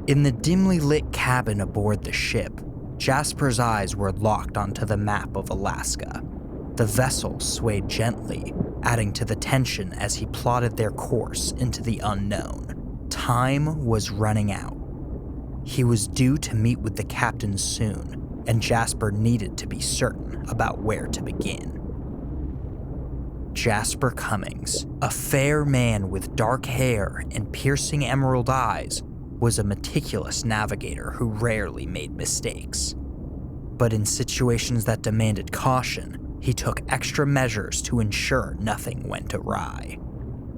In the dimly lit cabin aboard the ship, Jasper's eyes were locked onto the map of Alaska. The vessel swayed gently, adding to the tension as he plotted their course into the unknown. Time was running out. He was due to meet with the captain soon, and Jasper needed to be certain about where to begin. Jasper Cummings, a fair man with dark hair and piercing emerald eyes, was a meticulous navigator who rarely made mistakes. But in situations that demanded caution, he took extra measures to ensure nothing went awry.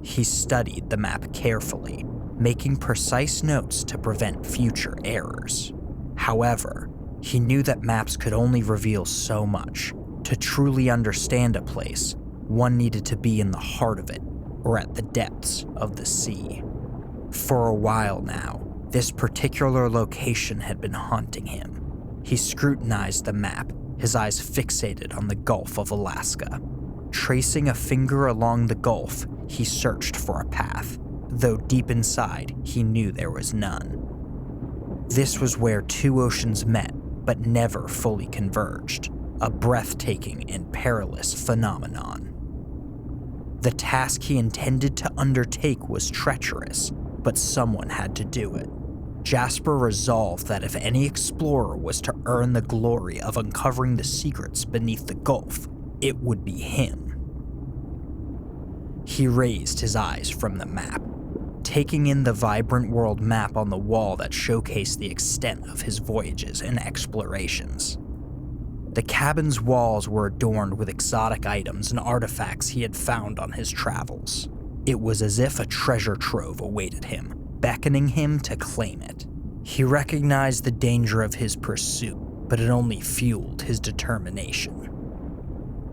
He studied the map carefully, making precise notes to prevent future errors. However, he knew that maps could only reveal so much. To truly understand a place, one needed to be in the heart of it, or at the depths of the sea. For a while now, this particular location had been haunting him. He scrutinized the map, his eyes fixated on the Gulf of Alaska. Tracing a finger along the Gulf, he searched for a path, though deep inside, he knew there was none. This was where two oceans met, but never fully converged, a breathtaking and perilous phenomenon. The task he intended to undertake was treacherous, but someone had to do it. Jasper resolved that if any explorer was to earn the glory of uncovering the secrets beneath the Gulf, it would be him. He raised his eyes from the map, taking in the vibrant world map on the wall that showcased the extent of his voyages and explorations. The cabin's walls were adorned with exotic items and artifacts he had found on his travels. It was as if a treasure trove awaited him, beckoning him to claim it. He recognized the danger of his pursuit, but it only fueled his determination.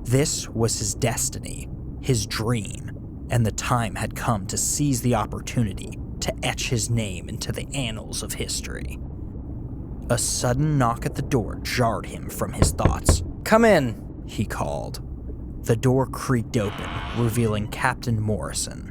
This was his destiny, his dream, and the time had come to seize the opportunity to etch his name into the annals of history. A sudden knock at the door jarred him from his thoughts. "Come in," he called. The door creaked open, revealing Captain Morrison.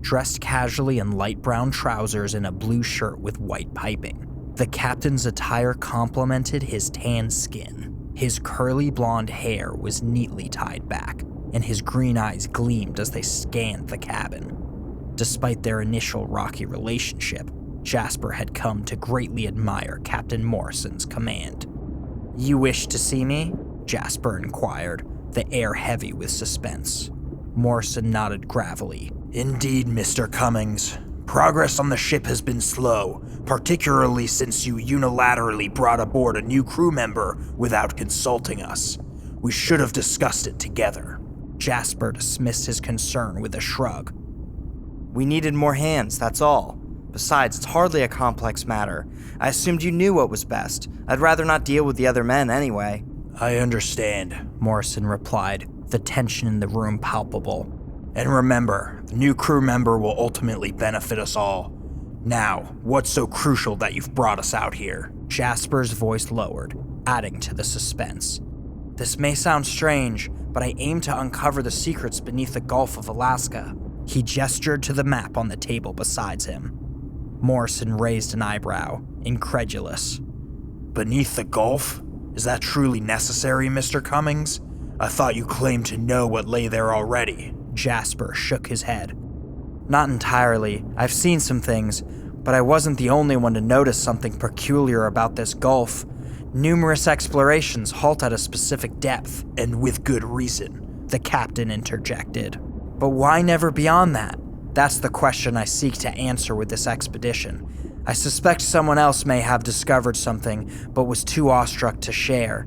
Dressed casually in light brown trousers and a blue shirt with white piping, the captain's attire complemented his tan skin. His curly blonde hair was neatly tied back, and his green eyes gleamed as they scanned the cabin. Despite their initial rocky relationship, Jasper had come to greatly admire Captain Morrison's command. "You wish to see me?" Jasper inquired, the air heavy with suspense. Morrison nodded gravely. "Indeed, Mr. Cummings. Progress on the ship has been slow, particularly since you unilaterally brought aboard a new crew member without consulting us. We should have discussed it together." Jasper dismissed his concern with a shrug. "We needed more hands, that's all. Besides, it's hardly a complex matter. I assumed you knew what was best. I'd rather not deal with the other men anyway." "I understand," Morrison replied, the tension in the room palpable. "And remember, the new crew member will ultimately benefit us all. Now, what's so crucial that you've brought us out here?" Jasper's voice lowered, adding to the suspense. "This may sound strange, but I aim to uncover the secrets beneath the Gulf of Alaska." He gestured to the map on the table beside him. Morrison raised an eyebrow, incredulous. "Beneath the Gulf? Is that truly necessary, Mr. Cummings? I thought you claimed to know what lay there already." Jasper shook his head. "Not entirely. I've seen some things, but I wasn't the only one to notice something peculiar about this gulf. Numerous explorations halt at a specific depth." "And with good reason," the captain interjected. "But why never beyond that? That's the question I seek to answer with this expedition. I suspect someone else may have discovered something, but was too awestruck to share.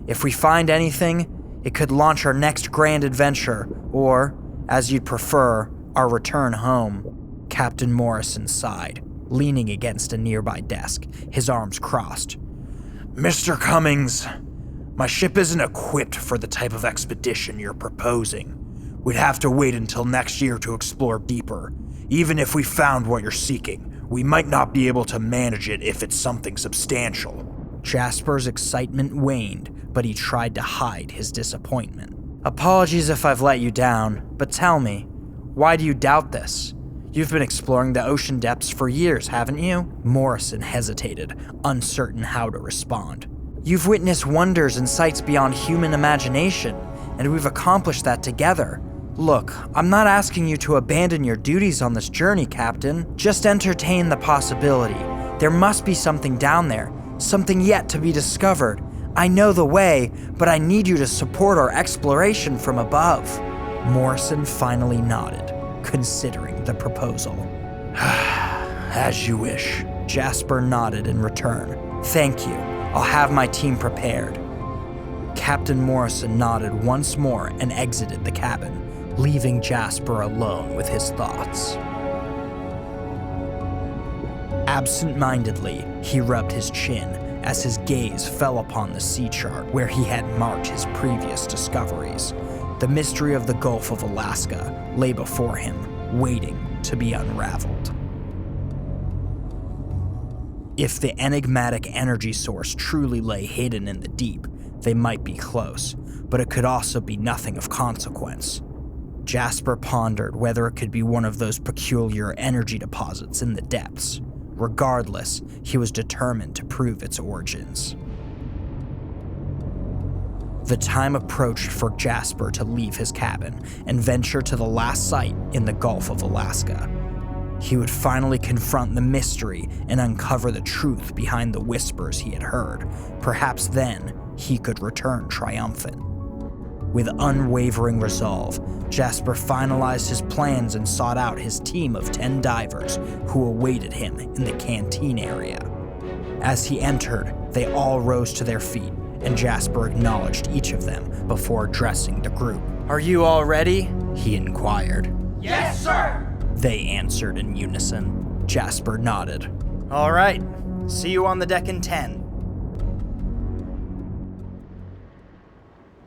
If we find anything, it could launch our next grand adventure, or, as you'd prefer, our return home." Captain Morrison sighed, leaning against a nearby desk, his arms crossed. "Mr. Cummings, my ship isn't equipped for the type of expedition you're proposing. We'd have to wait until next year to explore deeper. Even if we found what you're seeking, we might not be able to manage it if it's something substantial." Jasper's excitement waned, but he tried to hide his disappointment. "Apologies if I've let you down, but tell me, why do you doubt this? You've been exploring the ocean depths for years, haven't you? Morrison hesitated, uncertain how to respond. You've witnessed wonders and sights beyond human imagination, and we've accomplished that together. Look, I'm not asking you to abandon your duties on this journey, Captain. Just entertain the possibility. There must be something down there, something yet to be discovered. I know the way, but I need you to support our exploration from above. Morrison finally nodded, considering the proposal. As you wish. Jasper nodded in return. Thank you. I'll have my team prepared. Captain Morrison nodded once more and exited the cabin, leaving Jasper alone with his thoughts. Absent-mindedly, he rubbed his chin as his gaze fell upon the sea chart where he had marked his previous discoveries. The mystery of the Gulf of Alaska lay before him, waiting to be unraveled. If the enigmatic energy source truly lay hidden in the deep, they might be close, but it could also be nothing of consequence. Jasper pondered whether it could be one of those peculiar energy deposits in the depths. Regardless, he was determined to prove its origins. The time approached for Jasper to leave his cabin and venture to the last site in the Gulf of Alaska. He would finally confront the mystery and uncover the truth behind the whispers he had heard. Perhaps then, he could return triumphant. With unwavering resolve, Jasper finalized his plans and sought out his team of 10 divers who awaited him in the canteen area. As he entered, they all rose to their feet, and Jasper acknowledged each of them before addressing the group. "Are you all ready?" he inquired. Yes, sir! They answered in unison. Jasper nodded. "All right, see you on the deck in 10.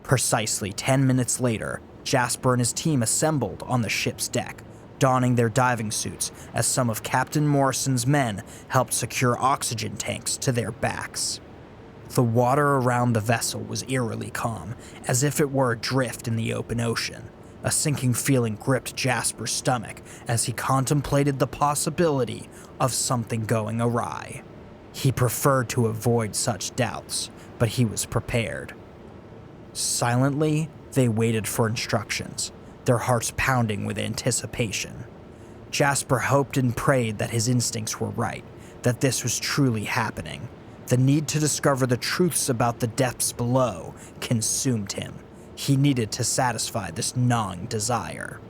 Precisely 10 minutes later, Jasper and his team assembled on the ship's deck, donning their diving suits as some of Captain Morrison's men helped secure oxygen tanks to their backs. The water around the vessel was eerily calm, as if it were adrift in the open ocean. A sinking feeling gripped Jasper's stomach as he contemplated the possibility of something going awry. He preferred to avoid such doubts, but he was prepared. Silently, they waited for instructions, their hearts pounding with anticipation. Jasper hoped and prayed that his instincts were right, that this was truly happening. The need to discover the truths about the depths below consumed him. He needed to satisfy this gnawing desire.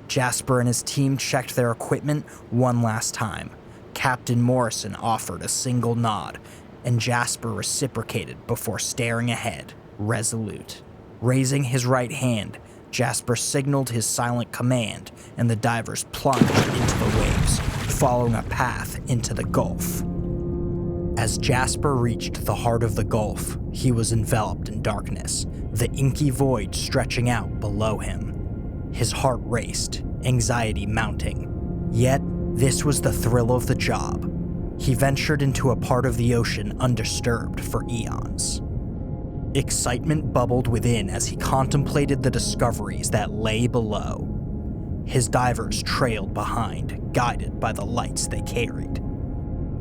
Jasper and his team checked their equipment one last time. Captain Morrison offered a single nod, and Jasper reciprocated before staring ahead, resolute. Raising his right hand, Jasper signaled his silent command, and the divers plunged into the waves, following a path into the Gulf. As Jasper reached the heart of the Gulf, he was enveloped in darkness, the inky void stretching out below him. His heart raced, anxiety mounting. Yet, this was the thrill of the job. He ventured into a part of the ocean undisturbed for eons. Excitement bubbled within as he contemplated the discoveries that lay below. His divers trailed behind, guided by the lights they carried.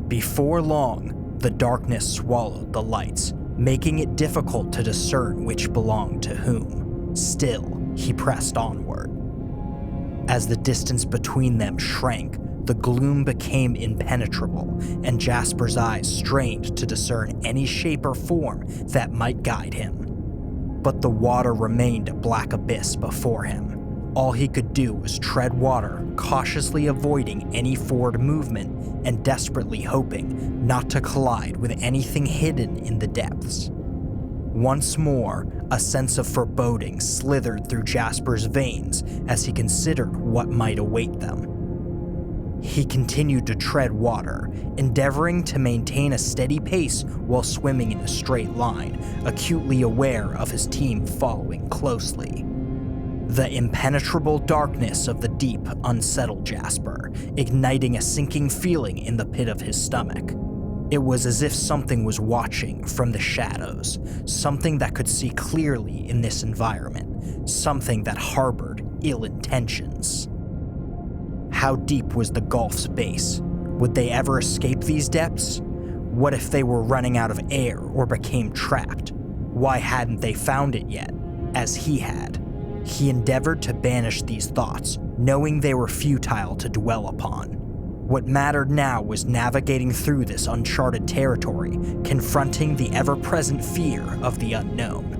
Before long, the darkness swallowed the lights, making it difficult to discern which belonged to whom. Still, he pressed onward. As the distance between them shrank, the gloom became impenetrable, and Jasper's eyes strained to discern any shape or form that might guide him. But the water remained a black abyss before him. All he could do was tread water, cautiously avoiding any forward movement and desperately hoping not to collide with anything hidden in the depths. Once more, a sense of foreboding slithered through Jasper's veins as he considered what might await them. He continued to tread water, endeavoring to maintain a steady pace while swimming in a straight line, acutely aware of his team following closely. The impenetrable darkness of the deep unsettled Jasper, igniting a sinking feeling in the pit of his stomach. It was as if something was watching from the shadows, something that could see clearly in this environment, something that harbored ill intentions. How deep was the Gulf's base? Would they ever escape these depths? What if they were running out of air or became trapped? Why hadn't they found it yet, as he had? He endeavored to banish these thoughts, knowing they were futile to dwell upon. What mattered now was navigating through this uncharted territory, confronting the ever-present fear of the unknown.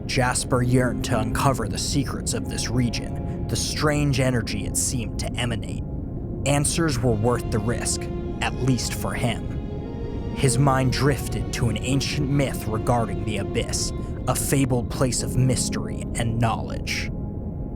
Jasper yearned to uncover the secrets of this region, the strange energy it seemed to emanate. Answers were worth the risk, at least for him. His mind drifted to an ancient myth regarding the abyss, a fabled place of mystery and knowledge.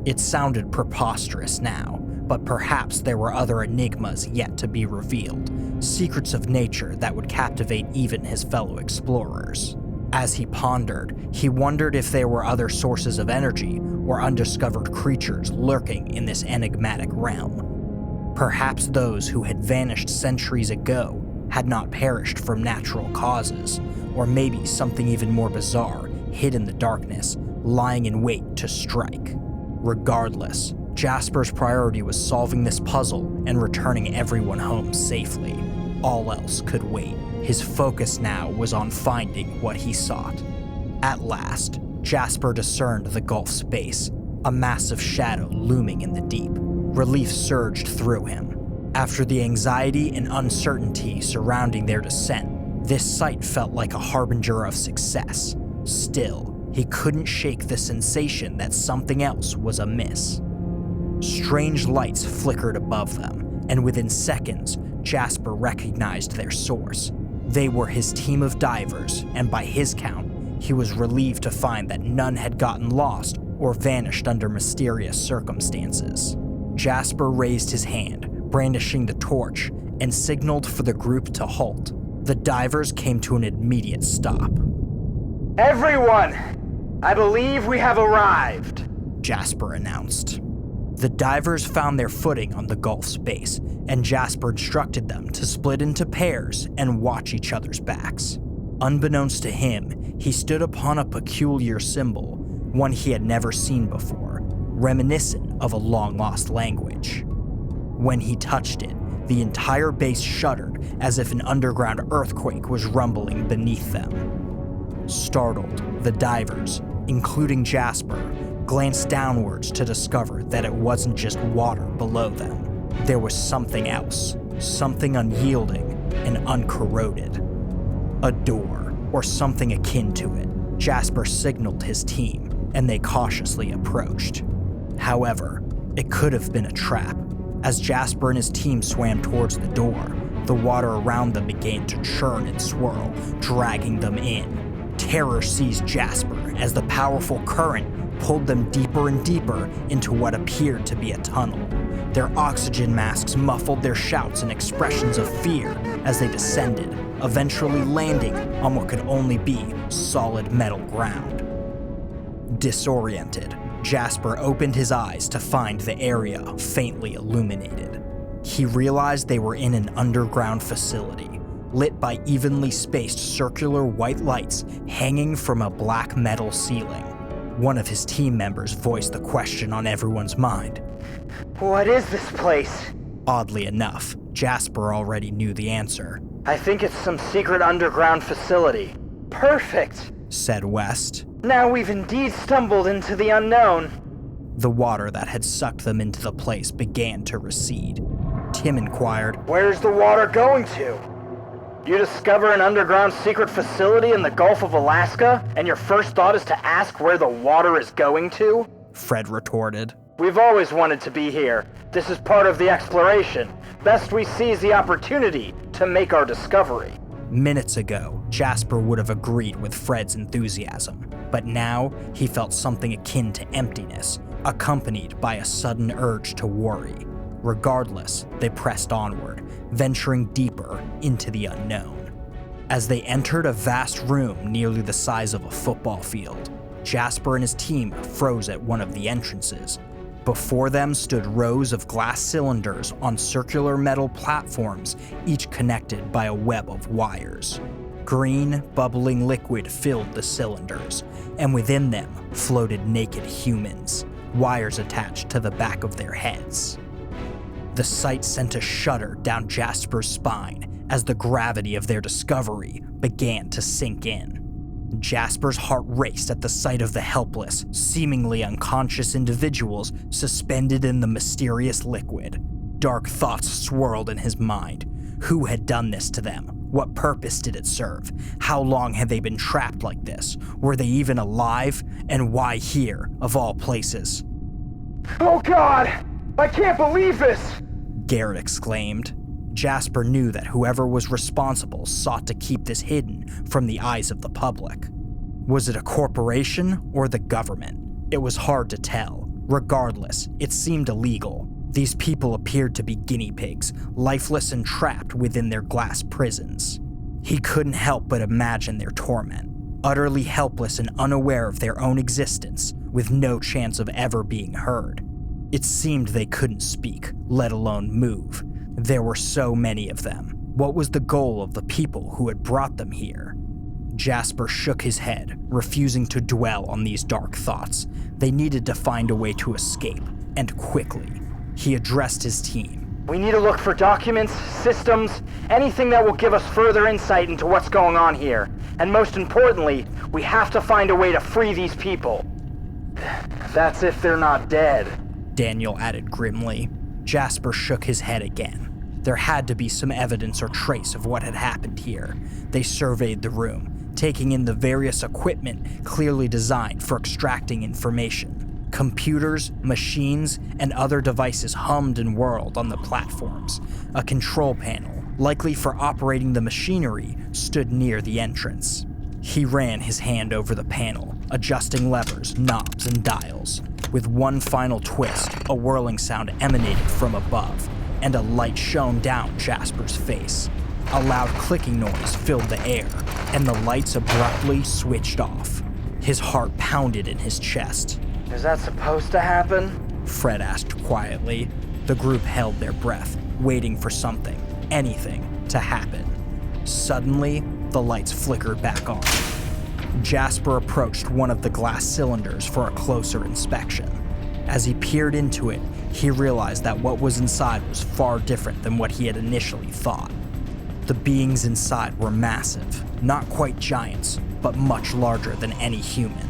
It sounded preposterous now, but perhaps there were other enigmas yet to be revealed, secrets of nature that would captivate even his fellow explorers. As he pondered, he wondered if there were other sources of energy or undiscovered creatures lurking in this enigmatic realm. Perhaps those who had vanished centuries ago had not perished from natural causes, or maybe something even more bizarre hid in the darkness, lying in wait to strike. Regardless, Jasper's priority was solving this puzzle and returning everyone home safely. All else could wait. His focus now was on finding what he sought. At last, Jasper discerned the Gulf's base, a massive shadow looming in the deep. Relief surged through him. After the anxiety and uncertainty surrounding their descent, this sight felt like a harbinger of success. Still, he couldn't shake the sensation that something else was amiss. Strange lights flickered above them, and within seconds, Jasper recognized their source. They were his team of divers, and by his count, he was relieved to find that none had gotten lost or vanished under mysterious circumstances. Jasper raised his hand, brandishing the torch, and signaled for the group to halt. The divers came to an immediate stop. Everyone! I believe we have arrived, Jasper announced. The divers found their footing on the Gulf's base, and Jasper instructed them to split into pairs and watch each other's backs. Unbeknownst to him, he stood upon a peculiar symbol, one he had never seen before, reminiscent of a long-lost language. When he touched it, the entire base shuddered as if an underground earthquake was rumbling beneath them. Startled, the divers, including Jasper, glanced downwards to discover that it wasn't just water below them. There was something else, something unyielding and uncorroded. A door, or something akin to it. Jasper signaled his team, and they cautiously approached. However, it could have been a trap. As Jasper and his team swam towards the door, the water around them began to churn and swirl, dragging them in. Terror seized Jasper as the powerful current pulled them deeper and deeper into what appeared to be a tunnel. Their oxygen masks muffled their shouts and expressions of fear as they descended, eventually landing on what could only be solid metal ground. Disoriented, Jasper opened his eyes to find the area faintly illuminated. He realized they were in an underground facility, lit by evenly spaced circular white lights hanging from a black metal ceiling. One of his team members voiced the question on everyone's mind. What is this place? Oddly enough, Jasper already knew the answer. I think it's some secret underground facility. Perfect, said West. Now we've indeed stumbled into the unknown. The water that had sucked them into the place began to recede. Tim inquired, Where's the water going to? You discover an underground secret facility in the Gulf of Alaska, and your first thought is to ask where the water is going to? Fred retorted. We've always wanted to be here. This is part of the exploration. Best we seize the opportunity to make our discovery. Minutes ago, Jasper would have agreed with Fred's enthusiasm, but now he felt something akin to emptiness, accompanied by a sudden urge to worry. Regardless, they pressed onward, venturing deeper into the unknown. As they entered a vast room nearly the size of a football field, Jasper and his team froze at one of the entrances. Before them stood rows of glass cylinders on circular metal platforms, each connected by a web of wires. Green, bubbling liquid filled the cylinders, and within them floated naked humans, wires attached to the back of their heads. The sight sent a shudder down Jasper's spine as the gravity of their discovery began to sink in. Jasper's heart raced at the sight of the helpless, seemingly unconscious individuals suspended in the mysterious liquid. Dark thoughts swirled in his mind. Who had done this to them? What purpose did it serve? How long had they been trapped like this? Were they even alive? And why here, of all places? Oh God! I can't believe this! Garrett exclaimed. Jasper knew that whoever was responsible sought to keep this hidden from the eyes of the public. Was it a corporation or the government? It was hard to tell. Regardless, it seemed illegal. These people appeared to be guinea pigs, lifeless and trapped within their glass prisons. He couldn't help but imagine their torment, utterly helpless and unaware of their own existence, with no chance of ever being heard. It seemed they couldn't speak, let alone move. There were so many of them. What was the goal of the people who had brought them here? Jasper shook his head, refusing to dwell on these dark thoughts. They needed to find a way to escape, and quickly. He addressed his team. We need to look for documents, systems, anything that will give us further insight into what's going on here. And most importantly, we have to find a way to free these people. That's if they're not dead. Daniel added grimly. Jasper shook his head again. There had to be some evidence or trace of what had happened here. They surveyed the room, taking in the various equipment clearly designed for extracting information. Computers, machines, and other devices hummed and whirled on the platforms. A control panel, likely for operating the machinery, stood near the entrance. He ran his hand over the panel, adjusting levers, knobs, and dials. With one final twist, a whirling sound emanated from above, and a light shone down Jasper's face. A loud clicking noise filled the air, and the lights abruptly switched off. His heart pounded in his chest. Is that supposed to happen? Fred asked quietly. The group held their breath, waiting for something, anything, to happen. Suddenly, the lights flickered back on. Jasper approached one of the glass cylinders for a closer inspection. As he peered into it, he realized that what was inside was far different than what he had initially thought. The beings inside were massive, not quite giants, but much larger than any human.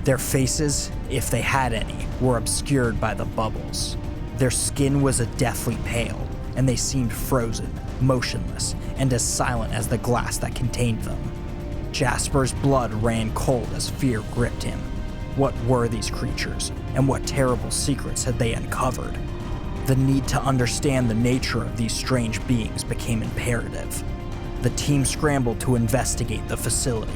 Their faces, if they had any, were obscured by the bubbles. Their skin was a deathly pale, and they seemed frozen, motionless, and as silent as the glass that contained them. Jasper's blood ran cold as fear gripped him. What were these creatures, and what terrible secrets had they uncovered? The need to understand the nature of these strange beings became imperative. The team scrambled to investigate the facility,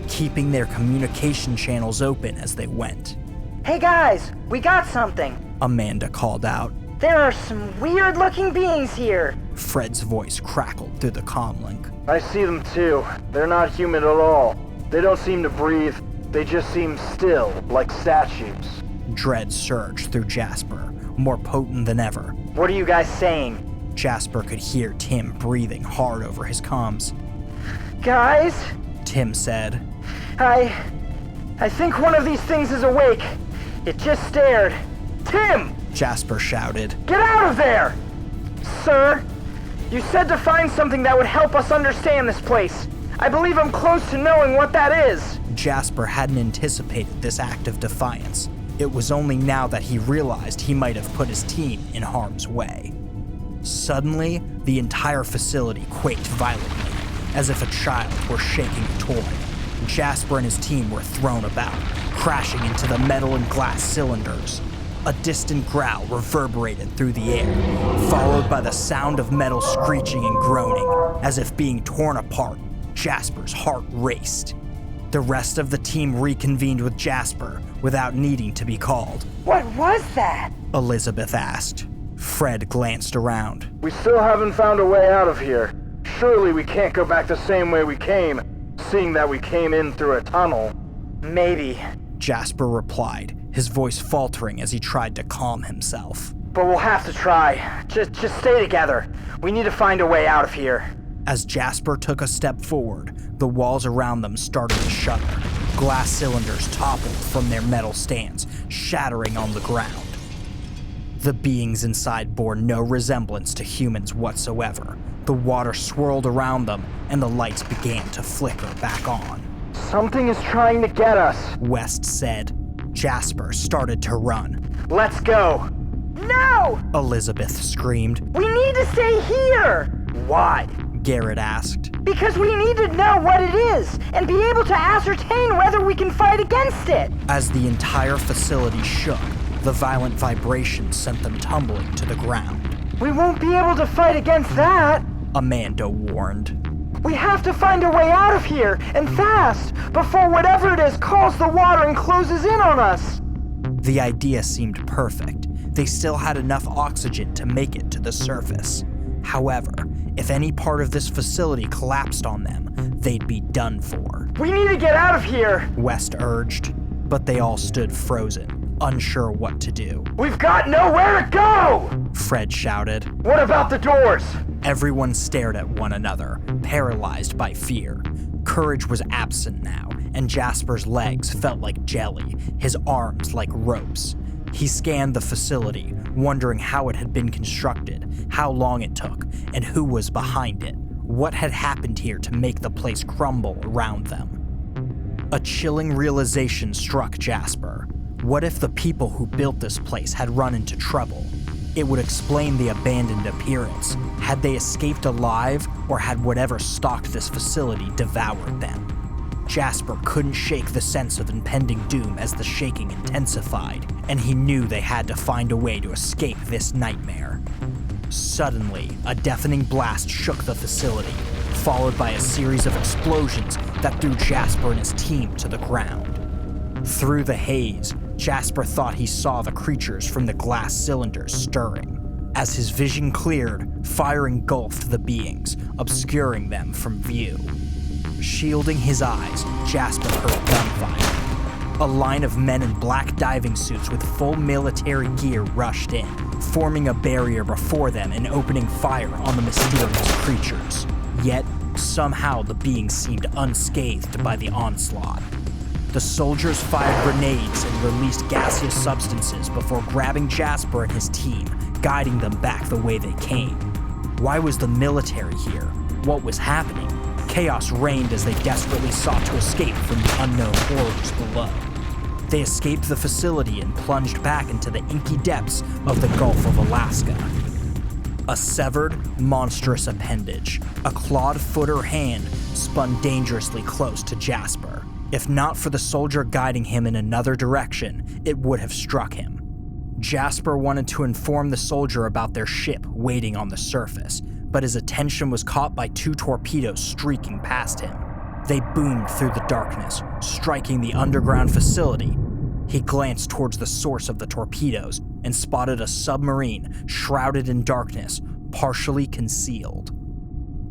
keeping their communication channels open as they went. Hey guys, we got something! Amanda called out. There are some weird-looking beings here! Fred's voice crackled through the comlink. I see them too. They're not human at all. They don't seem to breathe. They just seem still, like statues. Dread surged through Jasper, more potent than ever. What are you guys saying? Jasper could hear Tim breathing hard over his comms. Guys? Tim said. I think one of these things is awake. It just stared. Tim! Jasper shouted. Get out of there! Sir, you said to find something that would help us understand this place. I believe I'm close to knowing what that is. Jasper hadn't anticipated this act of defiance. It was only now that he realized he might have put his team in harm's way. Suddenly, the entire facility quaked violently, as if a child were shaking a toy. Jasper and his team were thrown about, crashing into the metal and glass cylinders. A distant growl reverberated through the air, followed by the sound of metal screeching and groaning, as if being torn apart. Jasper's heart raced. The rest of the team reconvened with Jasper without needing to be called. What was that? Elizabeth asked. Fred glanced around. We still haven't found a way out of here. Surely we can't go back the same way we came, seeing that we came in through a tunnel. Maybe. Jasper replied, his voice faltering as he tried to calm himself. But we'll have to try. Just stay together. We need to find a way out of here. As Jasper took a step forward, the walls around them started to shudder. Glass cylinders toppled from their metal stands, shattering on the ground. The beings inside bore no resemblance to humans whatsoever. The water swirled around them, and the lights began to flicker back on. Something is trying to get us, West said. Jasper started to run. Let's go. No! Elizabeth screamed. We need to stay here! Why? Garrett asked. Because we need to know what it is and be able to ascertain whether we can fight against it. As the entire facility shook, the violent vibration sent them tumbling to the ground. We won't be able to fight against that. Amanda warned. We have to find a way out of here, and fast, before whatever it is calls the water and closes in on us. The idea seemed perfect. They still had enough oxygen to make it to the surface. However, if any part of this facility collapsed on them, they'd be done for. We need to get out of here. West urged, but they all stood frozen, unsure what to do. We've got nowhere to go! Fred shouted. What about the doors? Everyone stared at one another, paralyzed by fear. Courage was absent now, and Jasper's legs felt like jelly, his arms like ropes. He scanned the facility, wondering how it had been constructed, how long it took, and who was behind it. What had happened here to make the place crumble around them? A chilling realization struck Jasper. What if the people who built this place had run into trouble? It would explain the abandoned appearance. Had they escaped alive, or had whatever stalked this facility devoured them? Jasper couldn't shake the sense of impending doom as the shaking intensified, and he knew they had to find a way to escape this nightmare. Suddenly, a deafening blast shook the facility, followed by a series of explosions that threw Jasper and his team to the ground. Through the haze, Jasper thought he saw the creatures from the glass cylinders stirring. As his vision cleared, fire engulfed the beings, obscuring them from view. Shielding his eyes, Jasper heard gunfire. A line of men in black diving suits with full military gear rushed in, forming a barrier before them and opening fire on the mysterious creatures. Yet, somehow the beings seemed unscathed by the onslaught. The soldiers fired grenades and released gaseous substances before grabbing Jasper and his team, guiding them back the way they came. Why was the military here? What was happening? Chaos reigned as they desperately sought to escape from the unknown horrors below. They escaped the facility and plunged back into the inky depths of the Gulf of Alaska. A severed, monstrous appendage, a clawed foot or hand, spun dangerously close to Jasper. If not for the soldier guiding him in another direction, it would have struck him. Jasper wanted to inform the soldier about their ship waiting on the surface, but his attention was caught by two torpedoes streaking past him. They boomed through the darkness, striking the underground facility. He glanced towards the source of the torpedoes and spotted a submarine shrouded in darkness, partially concealed.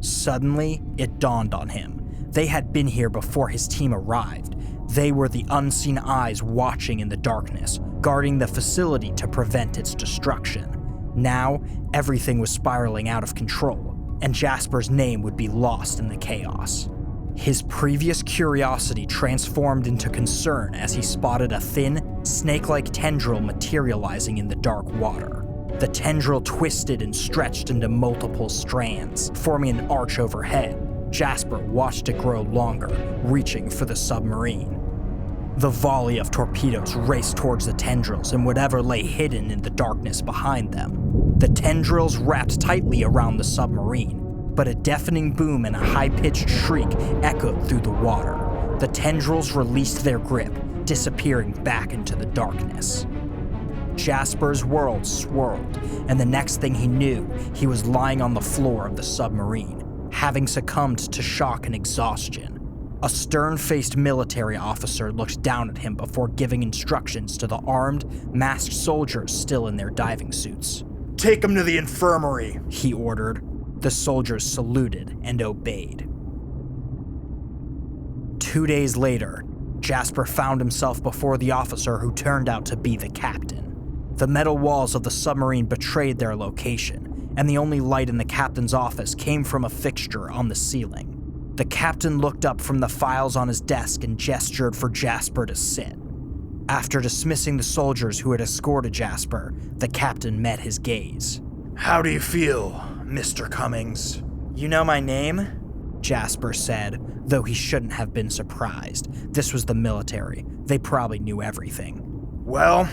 Suddenly, it dawned on him. They had been here before his team arrived. They were the unseen eyes watching in the darkness, guarding the facility to prevent its destruction. Now, everything was spiraling out of control, and Jasper's name would be lost in the chaos. His previous curiosity transformed into concern as he spotted a thin, snake-like tendril materializing in the dark water. The tendril twisted and stretched into multiple strands, forming an arch overhead. Jasper watched it grow longer, reaching for the submarine. The volley of torpedoes raced towards the tendrils and whatever lay hidden in the darkness behind them. The tendrils wrapped tightly around the submarine, but a deafening boom and a high-pitched shriek echoed through the water. The tendrils released their grip, disappearing back into the darkness. Jasper's world swirled, and the next thing he knew, he was lying on the floor of the submarine, having succumbed to shock and exhaustion. A stern-faced military officer looked down at him before giving instructions to the armed, masked soldiers still in their diving suits. Take him to the infirmary, he ordered. The soldiers saluted and obeyed. 2 days later, Jasper found himself before the officer who turned out to be the captain. The metal walls of the submarine betrayed their location, and the only light in the captain's office came from a fixture on the ceiling. The captain looked up from the files on his desk and gestured for Jasper to sit. After dismissing the soldiers who had escorted Jasper, the captain met his gaze. How do you feel, Mr. Cummings? You know my name? Jasper said, though he shouldn't have been surprised. This was the military. They probably knew everything. Well,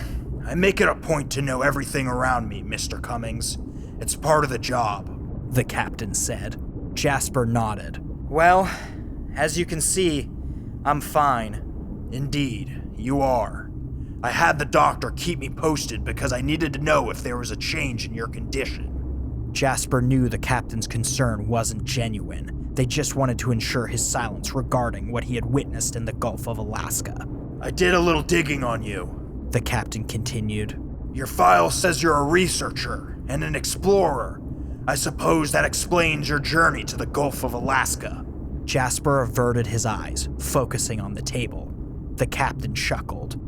I make it a point to know everything around me, Mr. Cummings. It's part of the job, the captain said. Jasper nodded. Well, as you can see, I'm fine. Indeed, you are. I had the doctor keep me posted because I needed to know if there was a change in your condition. Jasper knew the captain's concern wasn't genuine. They just wanted to ensure his silence regarding what he had witnessed in the Gulf of Alaska. I did a little digging on you, the captain continued. Your file says you're a researcher and an explorer. I suppose that explains your journey to the Gulf of Alaska. Jasper averted his eyes, focusing on the table. The captain chuckled.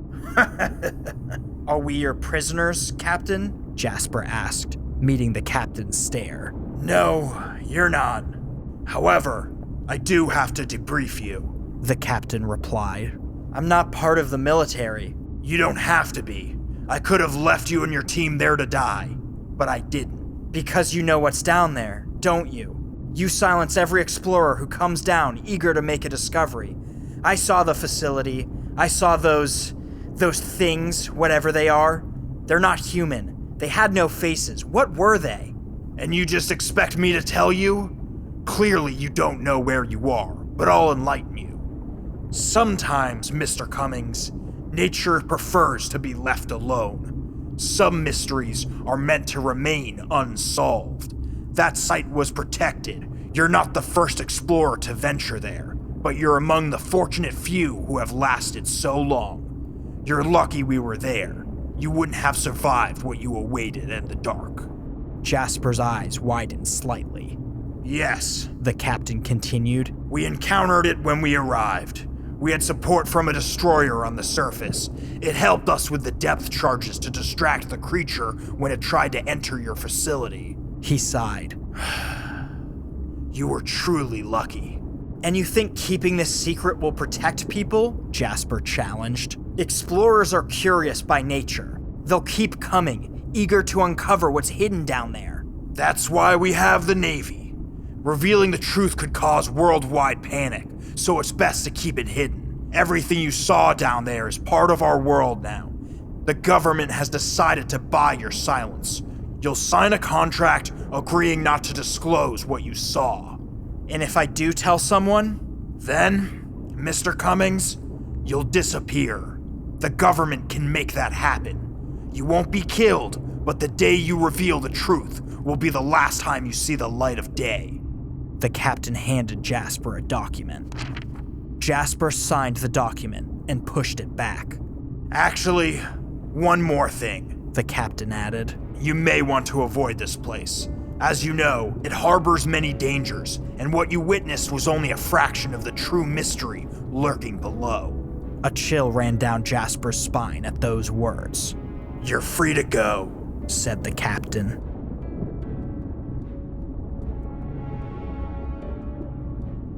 Are we your prisoners, Captain? Jasper asked, meeting the captain's stare. No, you're not. However, I do have to debrief you, the captain replied. I'm not part of the military. You don't have to be. I could have left you and your team there to die, but I didn't. Because you know what's down there, don't you? You silence every explorer who comes down eager to make a discovery. I saw the facility. I saw those things, whatever they are. They're not human. They had no faces. What were they? And you just expect me to tell you? Clearly you don't know where you are, but I'll enlighten you. Sometimes, Mr. Cummings, nature prefers to be left alone. Some mysteries are meant to remain unsolved. That site was protected. You're not the first explorer to venture there, but you're among the fortunate few who have lasted so long. You're lucky we were there. You wouldn't have survived what you awaited in the dark. Jasper's eyes widened slightly. Yes, the captain continued. We encountered it when we arrived. We had support from a destroyer on the surface. It helped us with the depth charges to distract the creature when it tried to enter your facility. He sighed. You were truly lucky. And you think keeping this secret will protect people? Jasper challenged. Explorers are curious by nature. They'll keep coming, eager to uncover what's hidden down there. That's why we have the Navy. Revealing the truth could cause worldwide panic, so it's best to keep it hidden. Everything you saw down there is part of our world now. The government has decided to buy your silence. You'll sign a contract agreeing not to disclose what you saw. And if I do tell someone? Then, Mr. Cummings, you'll disappear. The government can make that happen. You won't be killed, but the day you reveal the truth will be the last time you see the light of day. The captain handed Jasper a document. Jasper signed the document and pushed it back. Actually, one more thing, the captain added. You may want to avoid this place. As you know, it harbors many dangers, and what you witnessed was only a fraction of the true mystery lurking below. A chill ran down Jasper's spine at those words. You're free to go, said the captain.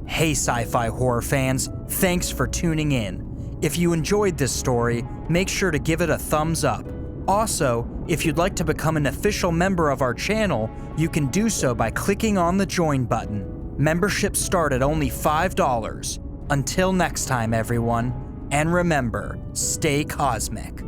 Hey sci-fi horror fans, thanks for tuning in. If you enjoyed this story, make sure to give it a thumbs up. Also, if you'd like to become an official member of our channel, you can do so by clicking on the join button. Memberships start at only $5. Until next time, everyone, and remember, stay cosmic.